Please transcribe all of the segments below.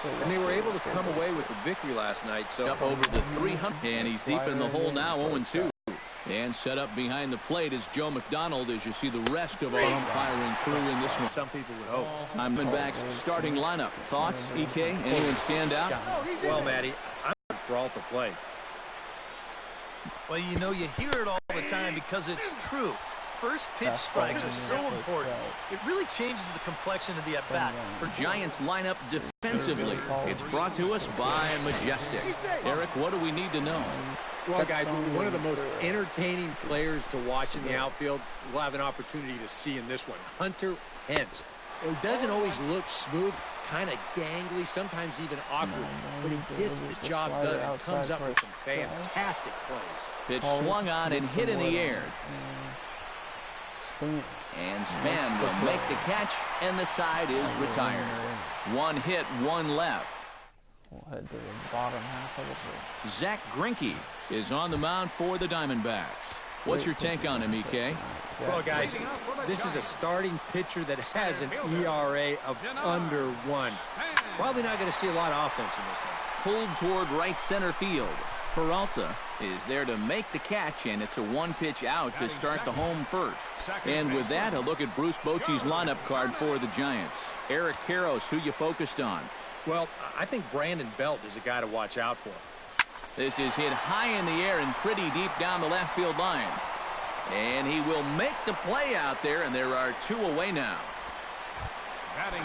And they were able to come away with the victory last night. So up over the 300, and he's deep in the hole now, 0-2. And set up behind the plate is Joe McDonald as you see the rest of our umpiring crew in this one. some people would hope. Diamondbacks starting lineup. Thoughts, EK? Anyone stand out? Well, Matty, I'm for all to play. Well, you know, you hear it all the time because it's true. First pitch strikes are so important. It really changes the complexion of the at-bat. For Giants lineup defensively, it's brought to us by Majestic. Eric, what do we need to know? Well, guys, one of the most entertaining players to watch in the outfield, we'll have an opportunity to see in this one. Hunter Hence. It doesn't always look smooth, kind of gangly, sometimes even awkward, but he gets the job done and comes up with some fantastic plays. Pitch swung on and hit in the air. And Span will make the catch, and the side is retired. One hit, one left. Head to the bottom half of the field. Zach Grienke is on the mound for the Diamondbacks. What's your take on him, EK? Well, guys, this is a starting pitcher that has an ERA of under 1. Probably not going to see a lot of offense in this one. Pulled toward right center field. Peralta is there to make the catch, and it's a one-pitch out to start the home first. And with that, a look at Bruce Bochy's lineup card for the Giants. Eric Karros, who you focused on? Well, I think Brandon Belt is a guy to watch out for. This is hit high in the air and pretty deep down the left field line. And he will make the play out there, and there are 2 away now.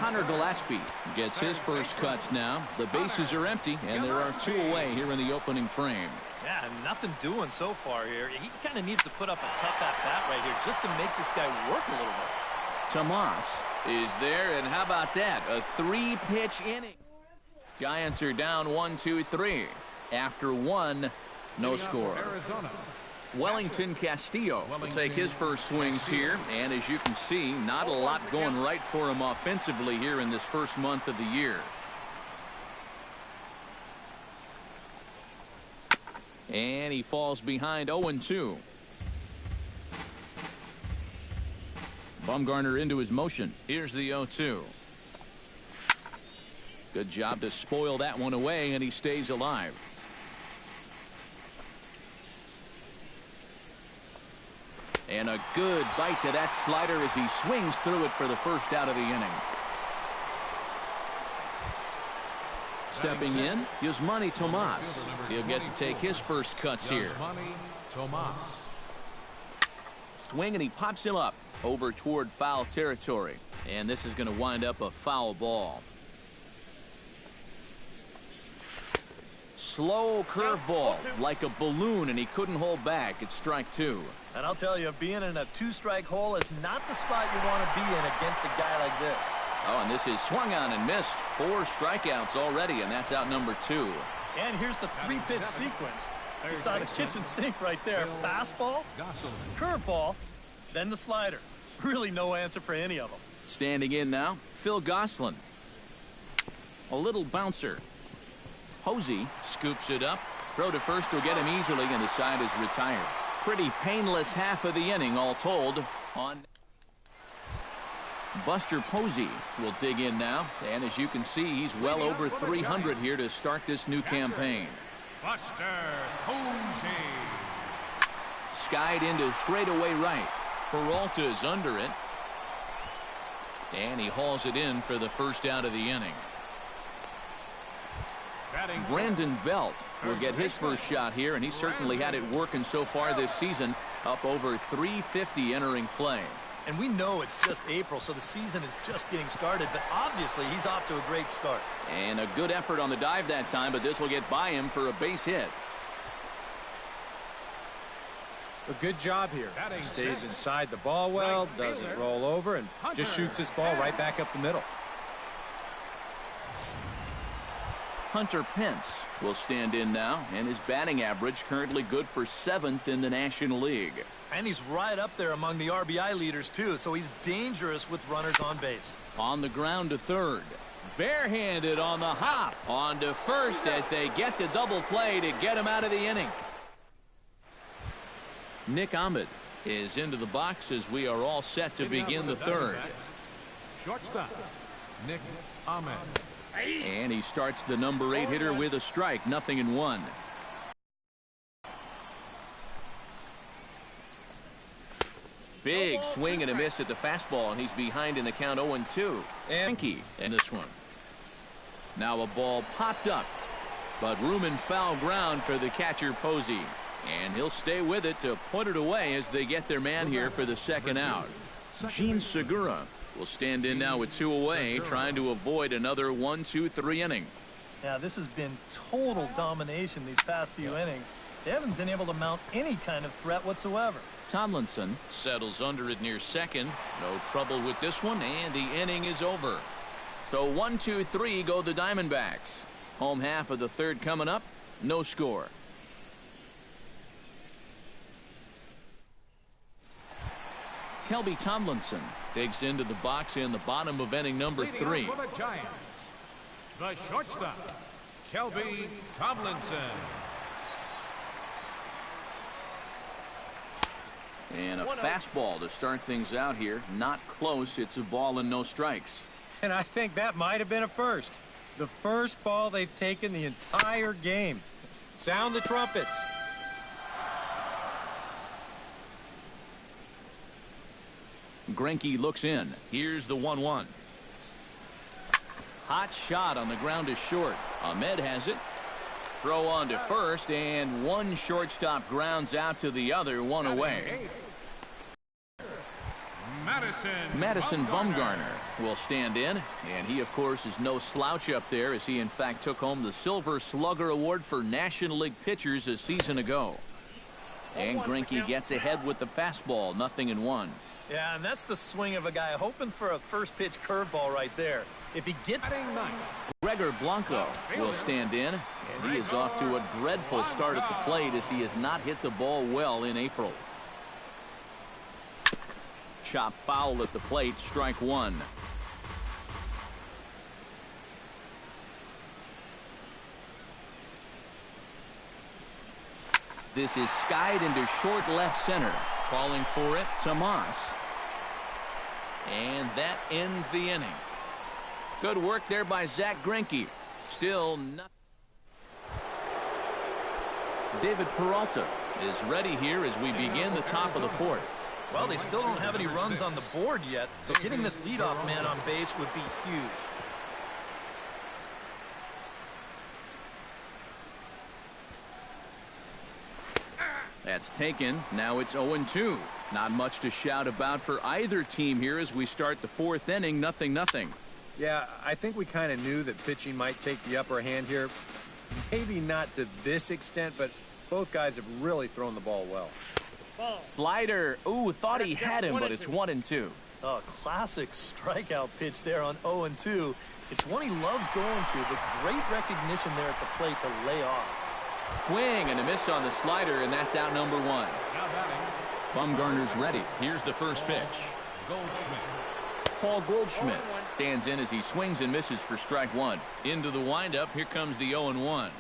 Connor Gillespie gets his first cuts now. The bases are empty, and there are 2 away here in the opening frame. Yeah, nothing doing so far here. He kind of needs to put up a tough at-bat right here just to make this guy work a little bit. Tomas is there, and how about that? A 3-pitch inning. Giants are down 1-2-3. After 1, no score. Wellington Castillo will take his first swings here, and as you can see, not a lot going right for him offensively here in this first month of the year. And he falls behind 0-2. Bumgarner into his motion. Here's the 0-2. Good job to spoil that one away, and he stays alive. And a good bite to that slider as he swings through it for the first out of the inning. Stepping in, Yasmani Tomas. He'll get to take his first cuts here. Swing, and he pops him up over toward foul territory. And this is going to wind up a foul ball. Slow curveball like a balloon, and he couldn't hold back. It's strike 2. And I'll tell you, being in a 2-strike hole is not the spot you want to be in against a guy like this. Oh, and this is swung on and missed. 4 strikeouts already, and that's out number 2. And here's the 3-pitch sequence. You saw the kitchen sink right there. Fastball, curveball, then the slider. Really no answer for any of them. Standing in now, Phil Gosselin. A little bouncer. Posey scoops it up. Throw to first will get him easily, and the side is retired. Pretty painless half of the inning, all told. On Buster Posey will dig in now, and as you can see, he's well over 300 here to start this new campaign. Buster Posey. Skied into straightaway right. Peralta's under it, and he hauls it in for the first out of the inning. Brandon Belt will get his first shot here, and he certainly had it working so far this season, up over 350 entering play. And we know it's just April, so the season is just getting started, but obviously he's off to a great start. And a good effort on the dive that time, but this will get by him for a base hit. A good job here. Stays inside the ball well, doesn't roll over, and just shoots this ball right back up the middle. Hunter Pence will stand in now, and his batting average currently good for 7th in the National League. And he's right up there among the RBI leaders, too, so he's dangerous with runners on base. On the ground to third. Barehanded on the hop. On to first as they get the double play to get him out of the inning. Nick Ahmed is into the box as we are all set to begin the third. Shortstop, Nick Ahmed. And he starts the number 8 hitter with a strike, 0-1. Big swing and a miss at the fastball, and he's behind in the count 0-2. Grienke in this one. Now a ball popped up, but room and foul ground for the catcher Posey. And he'll stay with it to put it away as they get their man here for the second out. Gene Segura will stand in now with 2 away, trying to avoid another 1-2-3 inning. Yeah, this has been total domination these past few innings. They haven't been able to mount any kind of threat whatsoever. Tomlinson settles under it near second. No trouble with this one, and the inning is over. So 1-2-3 go the Diamondbacks. Home half of the third coming up. No score. Kelby Tomlinson digs into the box in the bottom of inning number 3. For the Giants, the shortstop, Kelby Tomlinson. And a fastball to start things out here. Not close. It's a ball and no strikes. And I think that might have been a first. The first ball they've taken the entire game. Sound the trumpets. Grienke looks in. Here's the 1-1. Hot shot on the ground is short. Ahmed has it. Throw on to first, and one shortstop grounds out to the other, 1 away. Madison Bumgarner will stand in, and he of course is no slouch up there, as he in fact took home the Silver Slugger Award for National League pitchers a season ago. And Grienke gets ahead with the fastball, 0-1. Yeah, and that's the swing of a guy hoping for a first pitch curveball right there. If he gets... Gregor Blanco will stand in, and he is off to a dreadful start at the plate as he has not hit the ball well in April. Chop foul at the plate, strike 1. This is skied into short left center. Calling for it, Tomas. And that ends the inning. Good work there by Zach Grienke. Still nothing. David Peralta is ready here as we begin the top of the 4th. Well, they still don't have any runs on the board yet, so getting this leadoff man on base would be huge. That's taken. Now it's 0-2. Not much to shout about for either team here as we start the 4th inning, 0-0. Yeah, I think we kind of knew that pitching might take the upper hand here. Maybe not to this extent, but both guys have really thrown the ball well. Slider. Ooh, thought he had him, but it's 1-2. A classic strikeout pitch there on 0-2. It's one he loves going to, but great recognition there at the plate to lay off. Swing and a miss on the slider, and that's out number 1. Bumgarner's ready. Here's the first pitch. Paul Goldschmidt stands in as he swings and misses for strike 1. Into the windup. Here comes the 0-1.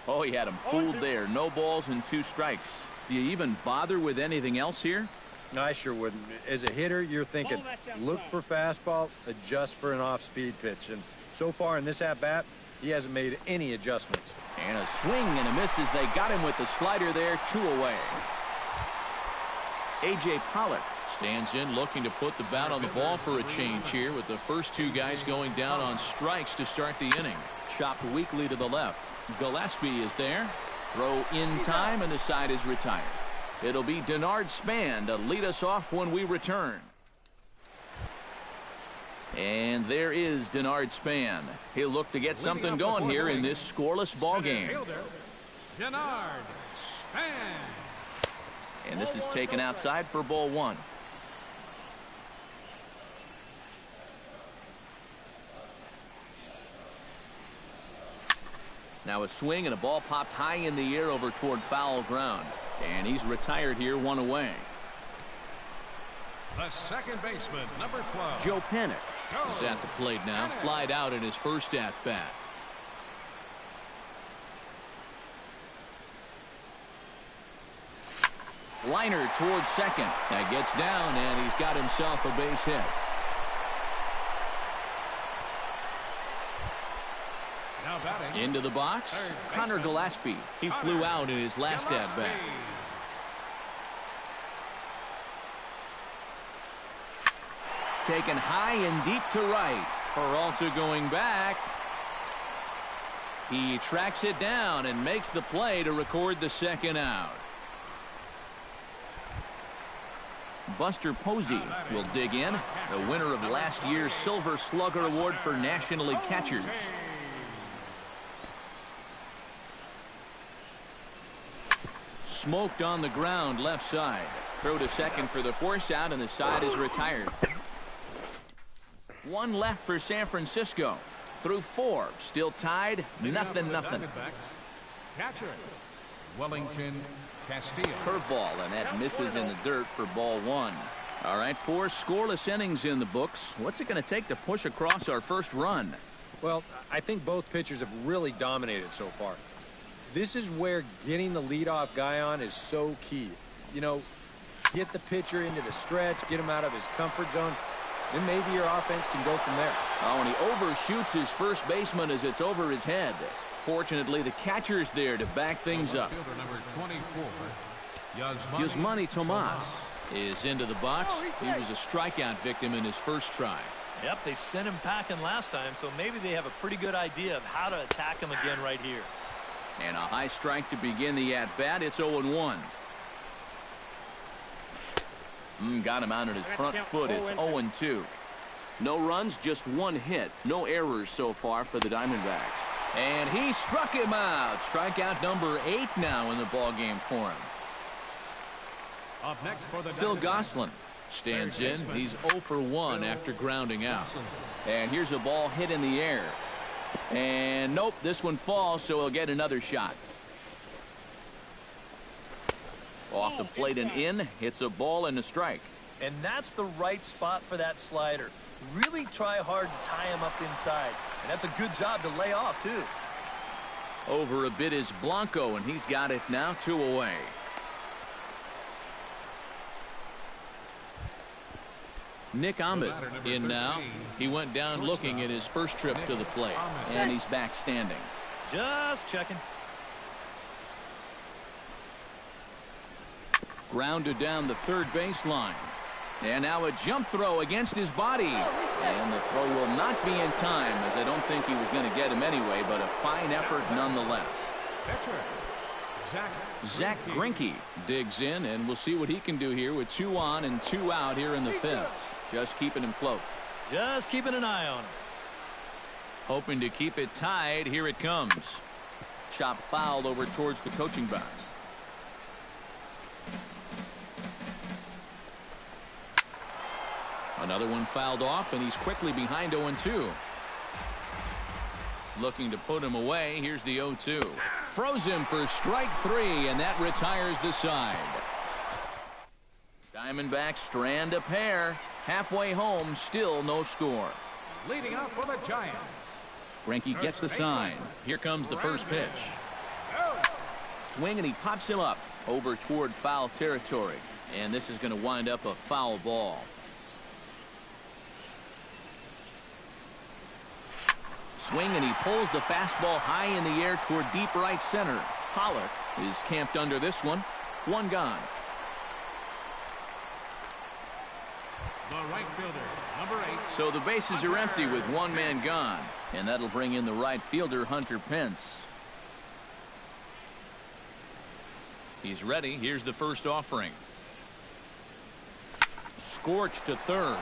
Oh, he had him fooled there. No balls and 2 strikes. Do you even bother with anything else here? No, I sure wouldn't. As a hitter, you're thinking, look for fastball, adjust for an off-speed pitch. And so far in this at-bat, he hasn't made any adjustments. And a swing and a miss as they got him with the slider there, 2 away. A.J. Pollock stands in looking to put the bat on the ball for a change here with the first 2 guys going down on strikes to start the inning. Chopped weakly to the left. Gillespie is there. Throw in time, and the side is retired. It'll be Denard Span to lead us off when we return. And there is Denard Span. He'll look to get something going here in this scoreless ball game. Denard Span. And this is taken outside for ball 1. Now a swing and a ball popped high in the air over toward foul ground. And he's retired here, 1 away. The second baseman, number 12. Joe Panik is at the plate now. Flied out in his first at-bat. Liner towards second. That gets down, and he's got himself a base hit. Now batting. Into the box, Connor Gillespie. He flew out in his last at-bat. Taken high and deep to right. Peralta going back. He tracks it down and makes the play to record the second out. Buster Posey will dig in, the winner of last year's Silver Slugger Award for National League catchers. Smoked on the ground left side. Throw to second for the force out, and the side is retired. One left for San Francisco. Through 4, still tied, nothing. Catcher, Wellington Castillo. Curveball, and that misses in the dirt for ball 1. All right, 4 scoreless innings in the books. What's it going to take to push across our first run? Well, I think both pitchers have really dominated so far. This is where getting the leadoff guy on is so key. You know, get the pitcher into the stretch, get him out of his comfort zone. Then maybe your offense can go from there. Oh, and he overshoots his first baseman as it's over his head. Fortunately, the catcher's there to back things up. Number 24, Yasmani Tomas is into the box. He was a strikeout victim in his first try. Yep, they sent him packing last time, so maybe they have a pretty good idea of how to attack him again right here. And a high strike to begin the at-bat. It's 0-1. Got him out on his front foot. It's 0-2. No runs, just 1 hit. No errors so far for the Diamondbacks. And he struck him out. Strikeout number 8 now in the ballgame for him. Up next for the Phil Gosselin stands in. He's 0 for 1 after grounding out. And here's a ball hit in the air. And nope, this one falls, so he'll get another shot. Off the plate and in. It's a ball and a strike. And that's the right spot for that slider. Really try hard to tie him up inside. And that's a good job to lay off, too. Over a bit is Blanco, and he's got it now 2 away. Nick Ahmed in now. He went down looking at his first trip to the plate, and he's back standing. Just checking. Grounded down the third baseline. And now a jump throw against his body. And the throw will not be in time, as I don't think he was going to get him anyway, but a fine effort nonetheless. Zach Grienke digs in, and we'll see what he can do here with 2 on and 2 out here in the 5th. Just keeping him close. Just keeping an eye on him. Hoping to keep it tied. Here it comes. Chop fouled over towards the coaching box. Another one fouled off, and he's quickly behind 0-2. Looking to put him away. Here's the 0-2. Froze him for strike 3, and that retires the side. Diamondbacks strand a pair. Halfway home, still no score. leading off for the Giants. Grienke gets the sign. Here comes the first pitch. Swing, and he pops him up over toward foul territory. And this is going to wind up a foul ball. Swing, and he pulls the fastball high in the air toward deep right center. Pollock is camped under this one. One gone. The right fielder, number 8. So the bases are empty with one man gone. And that'll bring in the right fielder, Hunter Pence. He's ready. Here's the first offering. Scorched to third.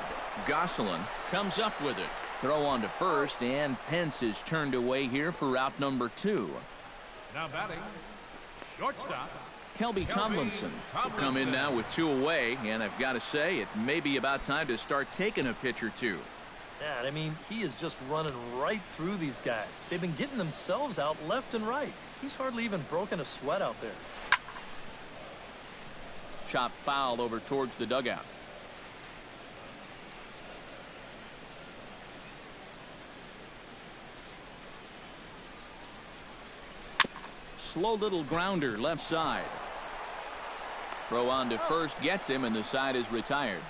Gosselin comes up with it. Throw on to first, and Pence is turned away here for out number 2. Now batting, shortstop. Kelby Tomlinson will come in now with 2 away, and I've got to say, it may be about time to start taking a pitch or two. Yeah, I mean, he is just running right through these guys. They've been getting themselves out left and right. He's hardly even broken a sweat out there. Chop foul over towards the dugout. Slow little grounder left side. Throw on to first gets him, and the side is retired.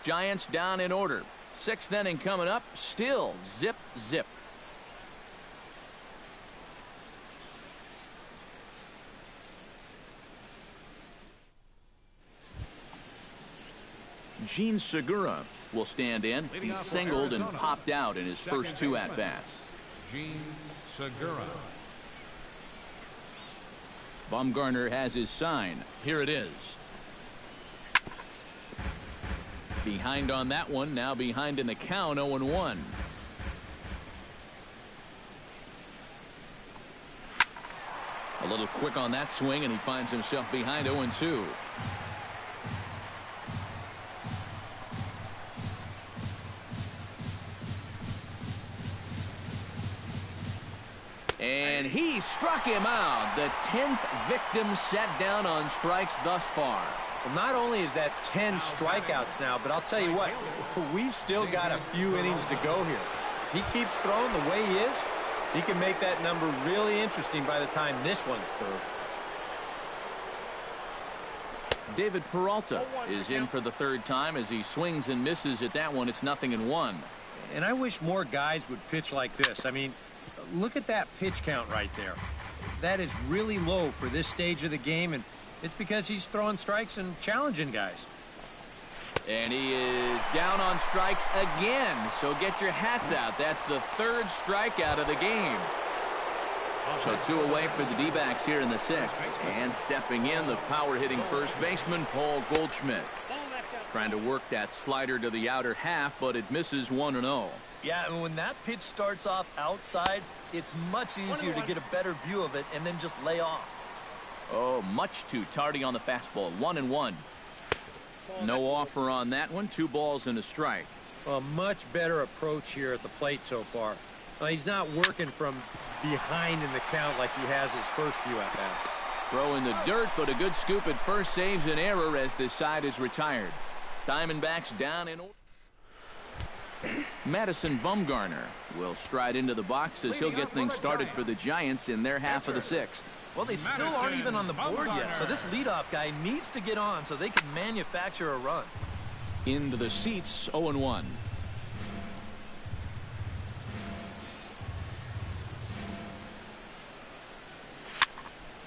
Giants down in order. 6th inning coming up. Still zip zip. Gene Segura will stand in. He singled and popped out in his first 2 at-bats. Gene Segura. Bumgarner has his sign. Here it is. Behind on that one. Now behind in the count, 0-1. A little quick on that swing, and he finds himself behind 0-2. And he struck him out. The 10th victim set down on strikes thus far. Well, not only is that 10 strikeouts now, but I'll tell you what, we've still got a few innings to go here. He keeps throwing the way he is. He can make that number really interesting by the time this one's through. David Peralta is in for the 3rd time as he swings and misses at that one. It's 0-1. And I wish more guys would pitch like this. I mean, look at that pitch count right there. That is really low for this stage of the game, and it's because he's throwing strikes and challenging guys. And he is down on strikes again. So get your hats out. That's the 3rd strikeout of the game. So 2 away for the D-backs here in the 6th. And stepping in, the power-hitting first baseman, Paul Goldschmidt. Trying to work that slider to the outer half, but it misses 1-0. Yeah, and when that pitch starts off outside, it's much easier to get a better view of it and then just lay off. Oh, much too tardy on the fastball. 1-1. No offer on that one. 2 balls and a strike. A much better approach here at the plate so far. He's not working from behind in the count like he has his first few at-bats. Throw in the dirt, but a good scoop at first saves an error as this side is retired. Diamondbacks down in order. Madison Bumgarner will stride into the box as he'll get things started for the Giants in their half of the 6th. Well, they still aren't even on the board yet, so this leadoff guy needs to get on so they can manufacture a run. Into the seats, 0-1.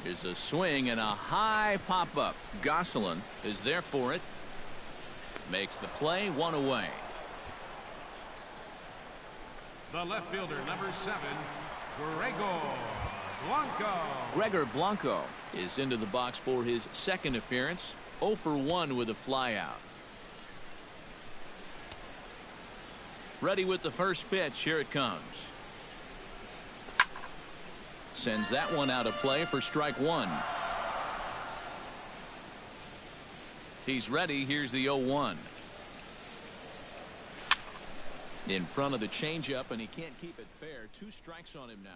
Here's a swing and a high pop-up. Gosselin is there for it. Makes the play, 1 away. The left fielder, number 7, Gregor Blanco is into the box for his 2nd appearance. 0 for 1 with a flyout. Ready with the first pitch. Here it comes. Sends that one out of play for strike 1. He's ready. Here's the 0-1. In front of the changeup, and he can't keep it fair. 2 strikes on him now.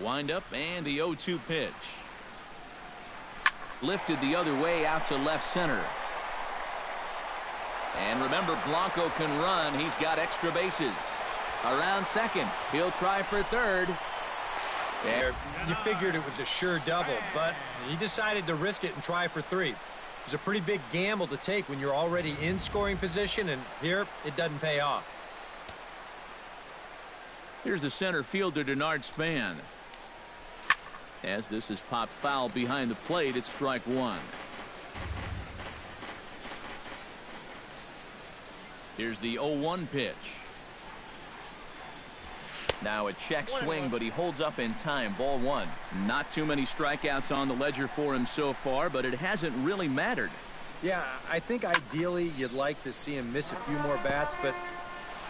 Windup and the 0-2 pitch. Lifted the other way out to left center. And remember, Blanco can run. He's got extra bases. Around second. He'll try for 3rd. There, you figured it was a sure double, but he decided to risk it and try for 3. It was a pretty big gamble to take when you're already in scoring position, and here it doesn't pay off. Here's the center fielder, Denard Span. As this is popped foul behind the plate, it's strike 1. Here's the 0-1 pitch. Now a check swing, but he holds up in time. Ball 1. Not too many strikeouts on the ledger for him so far, but it hasn't really mattered. Yeah, I think ideally you'd like to see him miss a few more bats, but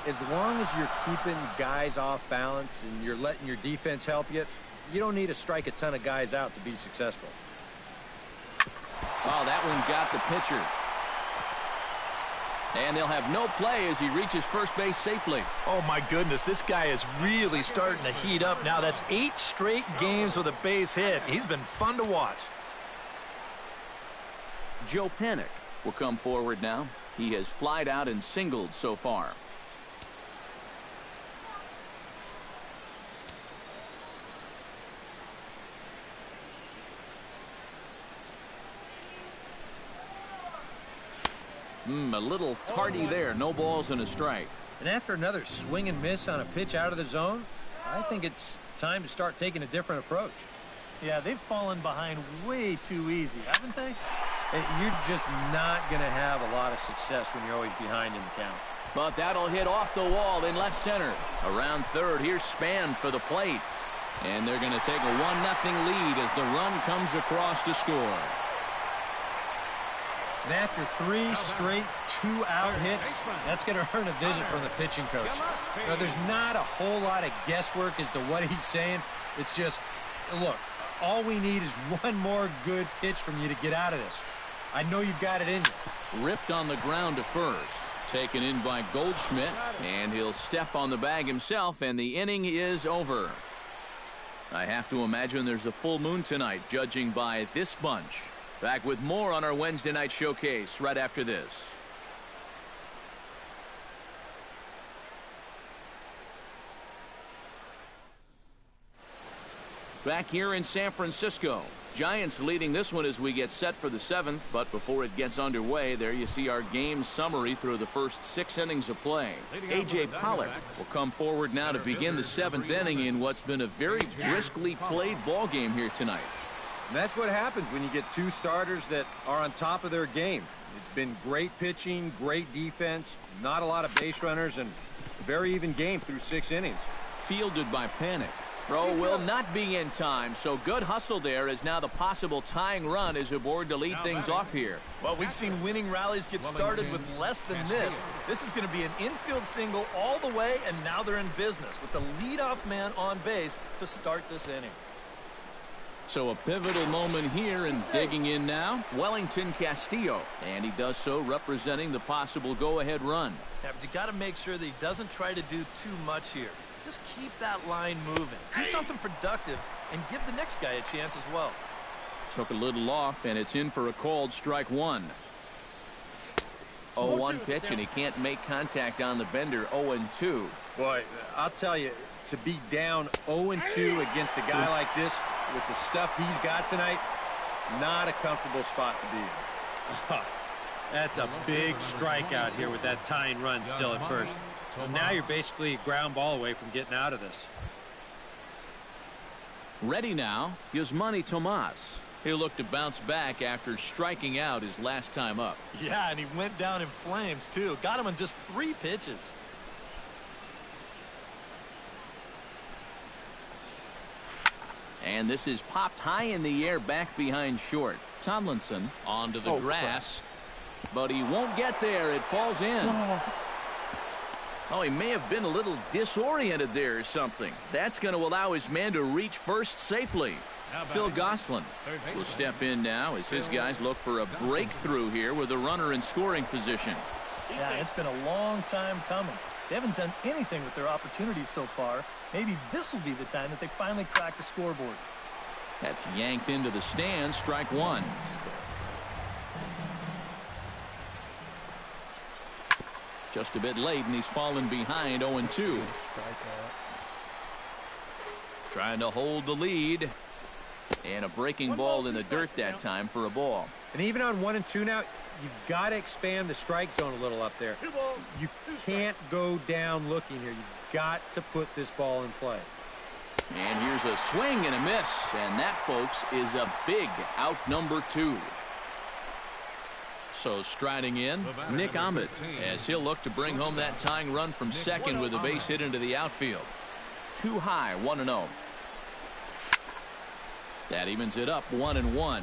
as long as you're keeping guys off balance and you're letting your defense help you, you don't need to strike a ton of guys out to be successful. Oh, that one got the pitcher. And they'll have no play as he reaches first base safely. Oh, my goodness. This guy is really starting to heat up now. That's 8 straight games with a base hit. He's been fun to watch. Joe Panik will come forward now. He has flied out and singled so far. A little tardy there. No balls and a strike. And after another swing and miss on a pitch out of the zone, I think it's time to start taking a different approach. Yeah, they've fallen behind way too easy, haven't they? You're just not going to have a lot of success when you're always behind in the count. But that'll hit off the wall in left center. Around third, here's Span for the plate. And they're going to take a 1-0 lead as the run comes across to score. And after 3 straight 2-out hits, that's going to earn a visit from the pitching coach. Now, there's not a whole lot of guesswork as to what he's saying. It's just, look, all we need is one more good pitch from you to get out of this. I know you've got it in you. Ripped on the ground to first. Taken in by Goldschmidt, and he'll step on the bag himself, and the inning is over. I have to imagine there's a full moon tonight, judging by this bunch. Back with more on our Wednesday night showcase right after this. Back here in San Francisco. Giants leading this one as we get set for the 7th, but before it gets underway, there you see our game summary through the first 6 innings of play. A.J. Pollock will come forward now to begin the 7th inning in what's been a very briskly played ball game here tonight. And that's what happens when you get 2 starters that are on top of their game. It's been great pitching, great defense, not a lot of base runners, and a very even game through 6 innings. Fielded by Panic. Throw will not be in time, so good hustle there as now the possible tying run is aboard to lead things off here. Well, we've seen winning rallies get started with less than this. This is going to be an infield single all the way, and now they're in business with the leadoff man on base to start this inning. So a pivotal moment here, and digging in now, Wellington Castillo. And he does so representing the possible go-ahead run. Yeah, but you got to make sure that he doesn't try to do too much here. Just keep that line moving. Do something productive and give the next guy a chance as well. Took a little off, and it's in for a called strike 1. 0-1 pitch, and he can't make contact on the bender. 0-2. Boy, I'll tell you, to be down 0-2 against a guy like this with the stuff he's got tonight, not a comfortable spot to be in. That's a big strikeout here with that tying run still at first. Well, now you're basically a ground ball away from getting out of this. Ready now, Yasmani Tomas. He'll look to bounce back after striking out his last time up. Yeah, and he went down in flames, too. Got him in just 3 pitches. And this is popped high in the air back behind short. Tomlinson onto the grass. But he won't get there. It falls in. Oh, he may have been a little disoriented there or something. That's going to allow his man to reach first safely. Phil Gosselin will step in now as his guys look for a breakthrough here with a runner in scoring position. Yeah, it's been a long time coming. They haven't done anything with their opportunities so far. Maybe this will be the time that they finally crack the scoreboard. That's yanked into the stands. Strike 1. Just a bit late, and he's fallen behind 0-2. Trying to hold the lead. And a breaking ball in the dirt that time for a ball. And even on 1-2 now, you've got to expand the strike zone a little up there. You can't go down looking here. You've got to put this ball in play. And here's a swing and a miss. And that, folks, is a big out number 2. So striding in, Nick Ahmed, as he'll look to bring home that tying run from second with a base hit into the outfield. Too high, 1-0. That evens it up, 1-1.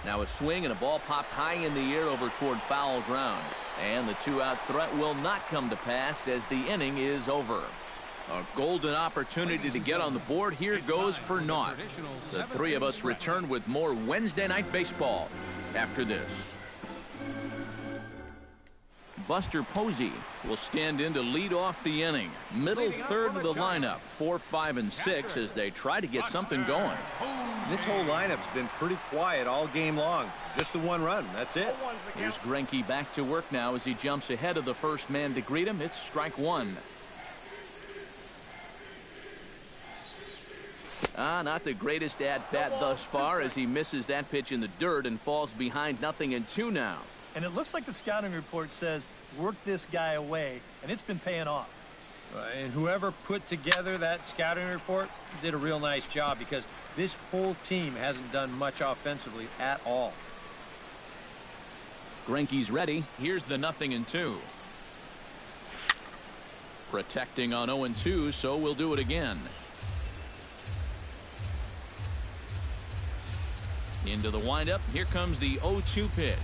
Now a swing and a ball popped high in the air over toward foul ground. And the 2-out threat will not come to pass as the inning is over. A golden opportunity to get on the board here goes for naught. The 3 of us return with more Wednesday Night Baseball after this. Buster Posey will stand in to lead off the inning. Middle third of the lineup, 4, 5, and 6 as they try to get something going. This whole lineup's been pretty quiet all game long. Just the 1 run. That's it. Here's Grienke back to work now as he jumps ahead of the first man to greet him. It's strike 1. Not the greatest at-bat thus far as he misses that pitch in the dirt and falls behind 0-2 now. And it looks like the scouting report says, work this guy away, and it's been paying off. And whoever put together that scouting report did a real nice job, because this whole team hasn't done much offensively at all. Grienke's ready. Here's the 0-2. Protecting on 0-2, so we'll do it again. Into the windup. Here comes the 0-2 pitch.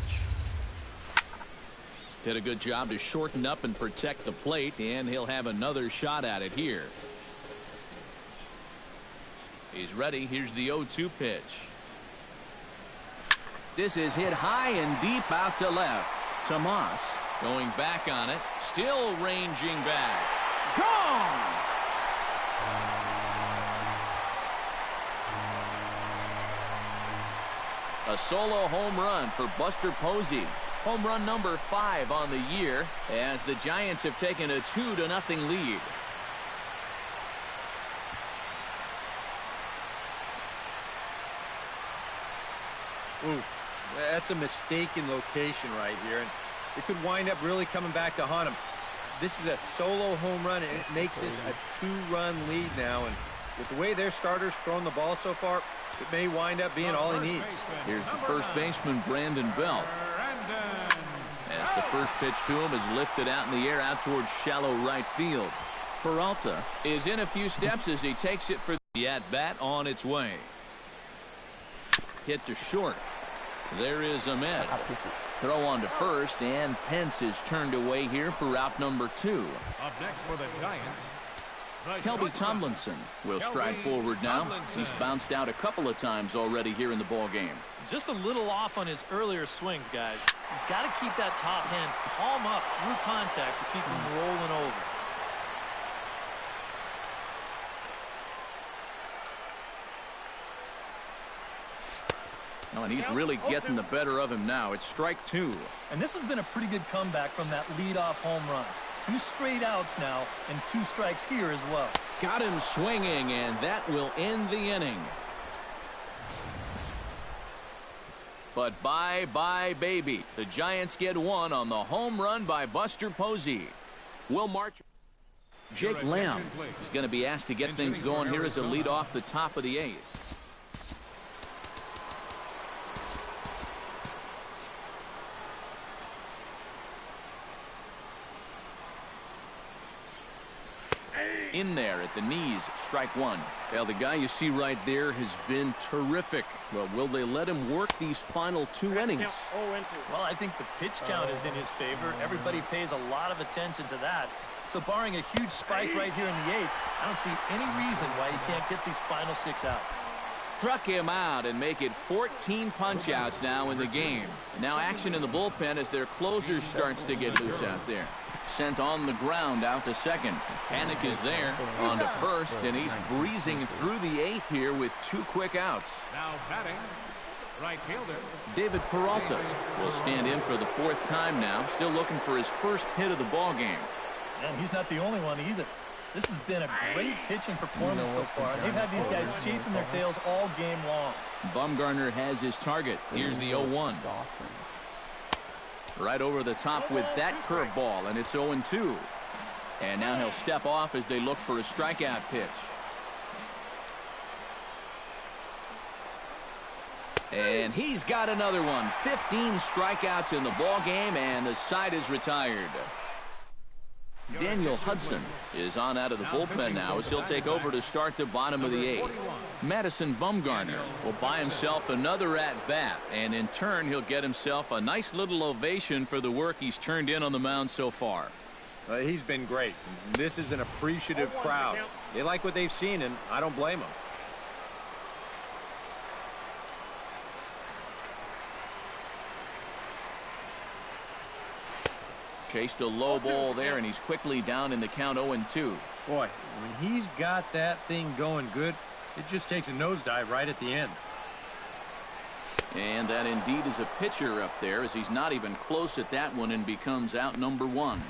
Did a good job to shorten up and protect the plate, and he'll have another shot at it here. He's ready. Here's the 0-2 pitch. This is hit high and deep out to left. Tomas going back on it. Still ranging back. Gone! A solo home run for Buster Posey. Home run number 5 on the year as the Giants have taken a 2-0 lead. Ooh, that's a mistaken location right here, and it could wind up really coming back to haunt him. This is a solo home run, and it makes this a 2-run lead now, and with the way their starters throwing the ball so far, it may wind up being all he needs. Here's the first baseman, Brandon Belt. As the first pitch to him is lifted out in the air out towards shallow right field. Peralta is in a few steps as he takes it for the at-bat on its way. Hit to short. There is Ahmed. Throw on to first, and Pence is turned away here for out number 2. Up next for the Giants, Kelby Tomlinson will stride forward now. He's bounced out a couple of times already here in the ball game. Just a little off on his earlier swings, guys. You've got to keep that top hand palm up through contact to keep him rolling over. Oh, and he's really getting the better of him now. It's strike 2. And this has been a pretty good comeback from that leadoff home run. 2 straight outs now and 2 strikes here as well. Got him swinging, and that will end the inning. But bye-bye, baby. The Giants get 1 on the home run by Buster Posey. We'll march. Jake Lamb is going to be asked to get things going here as a lead off the top of the 8th. In there at the knees, strike 1. Well, the guy you see right there has been terrific. Well, will they let him work these final 2 innings? Well, I think the pitch count is in his favor. Everybody pays a lot of attention to that. So barring a huge spike right here in the 8th, I don't see any reason why he can't get these final 6 outs. Struck him out and make it 14 punch-outs now in the game. And now action in the bullpen as their closer starts to get loose out there. Sent on the ground out to second. Panic is there on to first, and he's breezing through the 8th here with 2 quick outs. now batting, right fielder. David Peralta will stand in for the 4th time now, still looking for his first hit of the ball game. And he's not the only one either. This has been a great pitching performance so far. They've had these guys chasing their tails all game long. Bumgarner has his target. Here's the 0-1. Right over the top with that curveball, and it's 0-2. And now he'll step off as they look for a strikeout pitch. And he's got another one. 15 strikeouts in the ball game, and the side is retired. Daniel Hudson is on out of the bullpen now as he'll take over to start the bottom of the 8th. Madison Bumgarner will buy himself another at-bat, and in turn he'll get himself a nice little ovation for the work he's turned in on the mound so far. He's been great. This is an appreciative crowd. They like what they've seen, and I don't blame them. Chased a low ball there, and he's quickly down in the count 0-2. Boy, when he's got that thing going good, it just takes a nosedive right at the end. And that indeed is a pitcher up there as he's not even close at that one and becomes out number 1.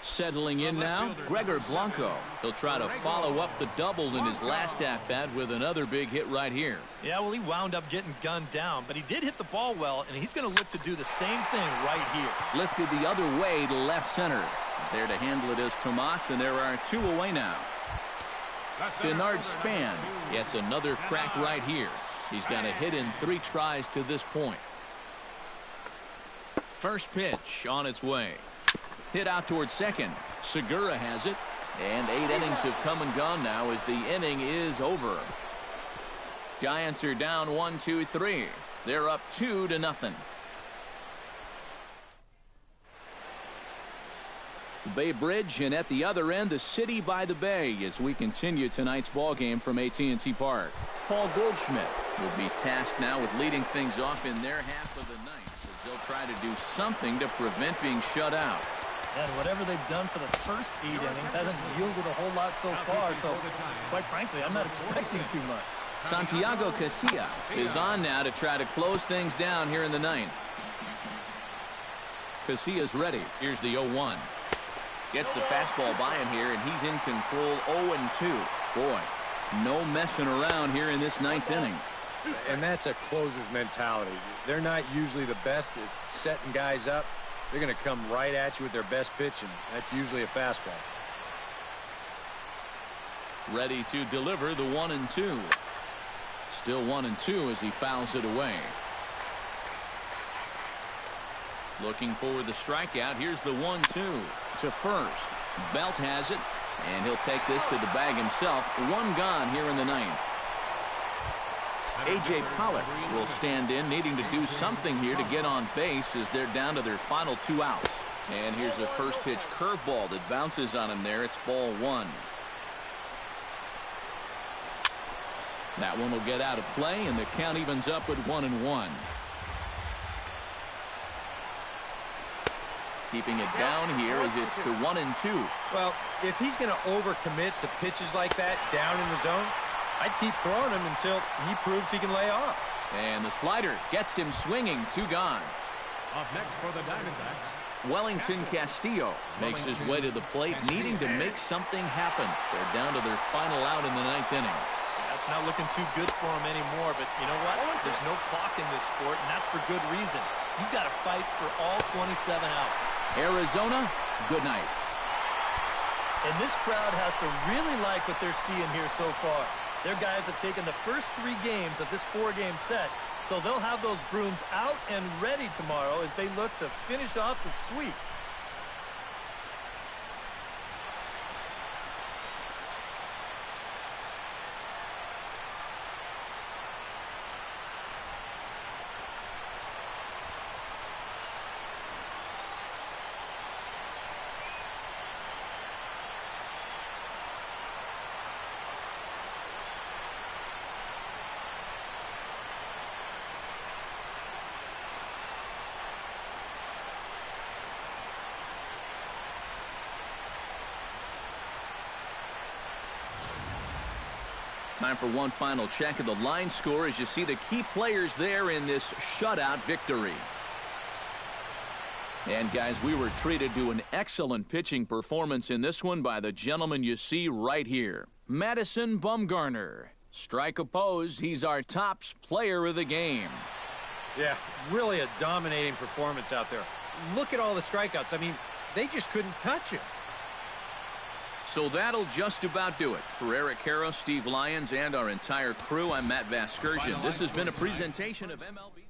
Settling in now, Gregor Blanco. He'll try to follow up the double in his last at-bat with another big hit right here. Yeah, well, he wound up getting gunned down, but he did hit the ball well, and he's going to look to do the same thing right here. Lifted the other way to left center. There to handle it is Tomas, and there are 2 away now. Bernard Span gets another crack right here. He's got a hit in 3 tries to this point. First pitch on its way. Hit out towards second. Segura has it. And 8 innings have come and gone now as the inning is over. Giants are down 1-2-3. They're up 2-0. The Bay Bridge, and at the other end, the city by the bay as we continue tonight's ball game from AT&T Park. Paul Goldschmidt will be tasked now with leading things off in their half of the ninth as they'll try to do something to prevent being shut out. And whatever they've done for the first 8 innings hasn't yielded a whole lot so far, so quite frankly, I'm not expecting too much. Santiago Casilla is on now to try to close things down here in the ninth. Casilla's ready. Here's the 0-1. Gets the fastball by him here, and he's in control 0-2. Boy, no messing around here in this ninth inning. And that's a closer's mentality. They're not usually the best at setting guys up. They're going to come right at you with their best pitch, and that's usually a fastball. Ready to deliver the 1-2. Still 1-2 as he fouls it away. Looking for the strikeout. Here's the 1-2 to first. Belt has it, and he'll take this to the bag himself. 1 gone here in the ninth. A.J. Pollock will stand in, needing to do something here to get on base as they're down to their final 2 outs. And here's a first pitch curveball that bounces on him there. It's ball 1. That one will get out of play, and the count evens up at 1-1. Keeping it down here as it's to 1-2. Well, if he's going to overcommit to pitches like that down in the zone, I'd keep throwing him until he proves he can lay off. And the slider gets him swinging. 2 gone. Up next for the Diamondbacks, Wellington Castillo makes his way to the plate, needing to make something happen. They're down to their final out in the ninth inning. That's not looking too good for him anymore, but you know what? There's no clock in this sport, and that's for good reason. You've got to fight for all 27 outs. Arizona, good night. And this crowd has to really like what they're seeing here so far. Their guys have taken the first 3 games of this 4-game set, so they'll have those brooms out and ready tomorrow as they look to finish off the sweep. Time for one final check of the line score as you see the key players there in this shutout victory. And guys, we were treated to an excellent pitching performance in this one by the gentleman you see right here. Madison Bumgarner. Strike opposed, he's our top player of the game. Yeah, really a dominating performance out there. Look at all the strikeouts. I mean, they just couldn't touch him. So that'll just about do it. For Eric Harrow, Steve Lyons, and our entire crew, I'm Matt Vasgersian. This has been a presentation of MLB.